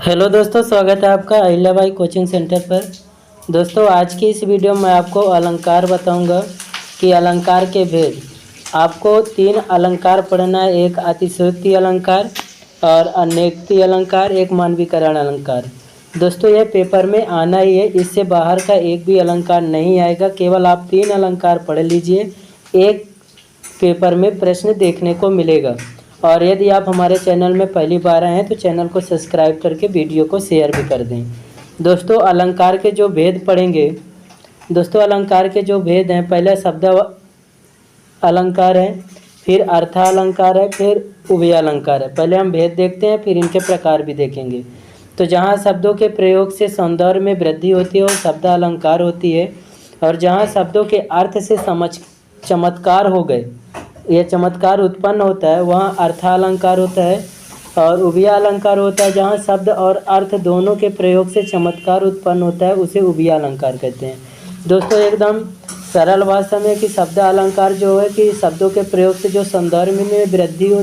Hello दोस्तों, स्वागत है आपका अहिल्याबाई कोचिंग सेंटर पर। दोस्तों, आज की इस वीडियो में आपको अलंकार बताऊंगा कि अलंकार के भेद। आपको 3 अलंकार पढ़ना है, एक अतिशयोक्ति अलंकार और अन्योक्ति अलंकार, एक मानवीकरण अलंकार। दोस्तों, यह पेपर में आना ही है, इससे बाहर का एक भी अलंकार नहीं आएगा। केवल आप 3 अलंकार पढ़ लीजिए, एक पेपर में प्रश्न देखने को मिलेगा। और यदि आप हमारे चैनल में पहली बार आए हैं तो चैनल को सब्सक्राइब करके वीडियो को शेयर भी कर दें। दोस्तों, अलंकार के जो भेद पढ़ेंगे, दोस्तों अलंकार के जो भेद हैं, पहले शब्द अलंकार है, फिर अर्थालंकार है, फिर उभय अलंकार है। पहले हम भेद देखते हैं, फिर इनके प्रकार भी देखेंगे। तो जहाँ शब्दों के प्रयोग से सौंदर्य में वृद्धि होती है वो शब्द अलंकार होती है, और जहाँ शब्दों के अर्थ से चमत्कार हो गए, यह चमत्कार उत्पन्न होता है, वहाँ अर्थालंकार होता है। और उभय अलंकार होता है जहाँ शब्द और अर्थ दोनों के प्रयोग से चमत्कार उत्पन्न होता है, उसे उभय अलंकार कहते हैं। दोस्तों, एकदम सरल भाषा में कि शब्द अलंकार जो है कि शब्दों के प्रयोग से जो सौंदर्य में वृद्धि हो,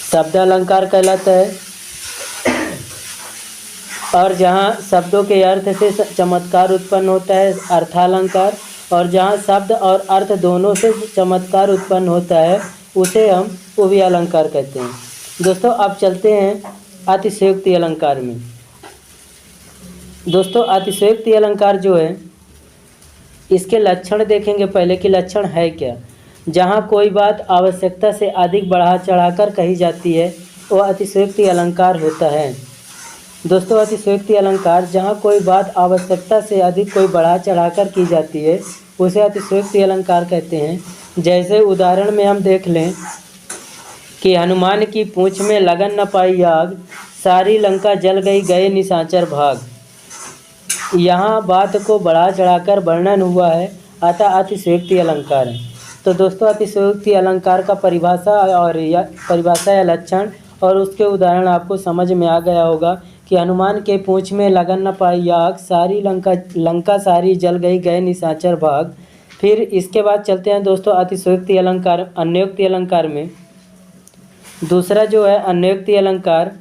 शब्द अलंकार कहलाता है। और जहाँ शब्दों के अर्थ से चमत्कार उत्पन्न होता है, अर्थालंकार। और जहाँ शब्द और अर्थ दोनों से चमत्कार उत्पन्न होता है, उसे हम उभय अलंकार कहते हैं। दोस्तों, अब चलते हैं अतिशयोक्ति अलंकार में। दोस्तों, अतिशयोक्ति अलंकार जो है, इसके लक्षण देखेंगे पहले कि लक्षण है क्या। जहाँ कोई बात आवश्यकता से अधिक बढ़ा चढ़ाकर कही जाती है, वो अतिशयोक्ति अलंकार होता है। दोस्तों, अतिशयोक्ति अलंकार जहाँ कोई बात आवश्यकता से अधिक कोई बढ़ा चढ़ाकर की जाती है, उसे अतिशयोक्ति अलंकार कहते हैं। जैसे उदाहरण में हम देख लें कि हनुमान की पूंछ में लगन न पाई आग, सारी लंका जल गई गए निशाचर भाग। यहाँ बात को बढ़ा चढ़ाकर वर्णन हुआ है, अतः अतिशयोक्ति अलंकार है। तो दोस्तों, अतिशयोक्ति अलंकार का परिभाषा या लक्षण और उसके उदाहरण आपको समझ में आ गया होगा कि हनुमान के पूंछ में लगन न पाई आग, सारी लंका सारी जल गई गए निशाचर भाग। फिर इसके बाद चलते हैं दोस्तों अतिशयोक्ति अलंकार, अन्योक्ति अलंकार में। दूसरा जो है अन्योक्ति अलंकार।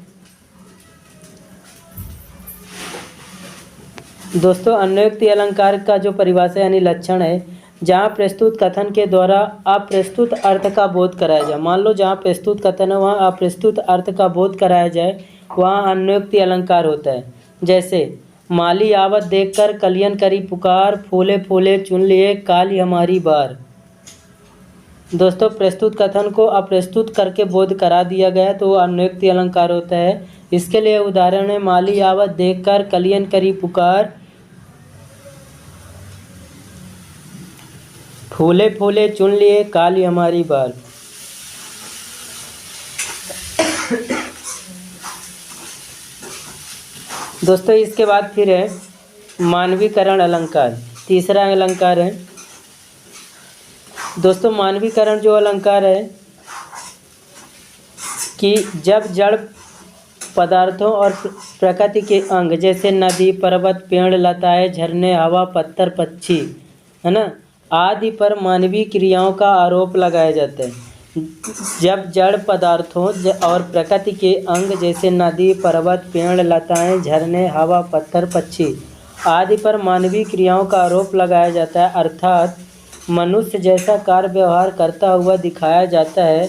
दोस्तों, अन्योक्ति अलंकार का जो परिभाषा यानी लक्षण है, जहाँ प्रस्तुत कथन के द्वारा अप्रस्तुत अर्थ का बोध कराया जाए। मान लो जहाँ प्रस्तुत कथन है वहाँ अप्रस्तुत अर्थ का बोध कराया जाए, वहाँ अन्योक्ति अलंकार होता है। जैसे माली आवत देखकर कलियन करी पुकार, फूले फूले चुन लिए काली हमारी बार। दोस्तों, प्रस्तुत कथन को अप्रस्तुत करके बोध करा दिया गया तो वो अन्योक्ति अलंकार होता है। इसके लिए उदाहरण है माली आवत देखकर कलियन करी पुकार, फूले फूले चुन लिए काली हमारी बार। दोस्तों, इसके बाद फिर है मानवीकरण अलंकार। तीसरा अलंकार है दोस्तों मानवीकरण जो अलंकार है कि जब जड़ पदार्थों और प्रकृति के अंग जैसे नदी, पर्वत, पेड़, लताएं, झरने, हवा, पत्थर, पक्षी, है ना, आदि पर मानवीय क्रियाओं का आरोप लगाया जाता है। जब जड़ पदार्थों और प्रकृति के अंग जैसे नदी, पर्वत, पेड़, लताएं, झरने, हवा, पत्थर, पक्षी आदि पर मानवीय क्रियाओं का आरोप लगाया जाता है, अर्थात मनुष्य जैसा कार्य व्यवहार करता हुआ दिखाया जाता है,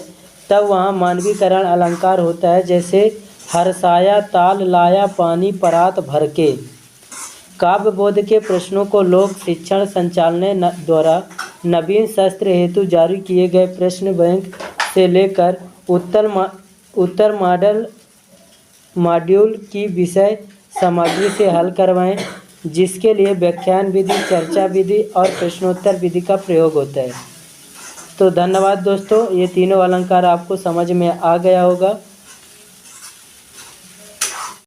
तब वहाँ मानवीकरण अलंकार होता है। जैसे हर्षाया ताल लाया पानी परात भर के। काव्य बोध के प्रश्नों को लोक शिक्षण संचालनालय द्वारा नवीन शस्त्र हेतु जारी किए गए प्रश्न बैंक से लेकर उत्तर मॉड्यूल की विषय सामग्री से हल करवाएं, जिसके लिए व्याख्यान विधि, चर्चा विधि और प्रश्नोत्तर विधि का प्रयोग होता है। तो धन्यवाद दोस्तों, ये तीनों अलंकार आपको समझ में आ गया होगा।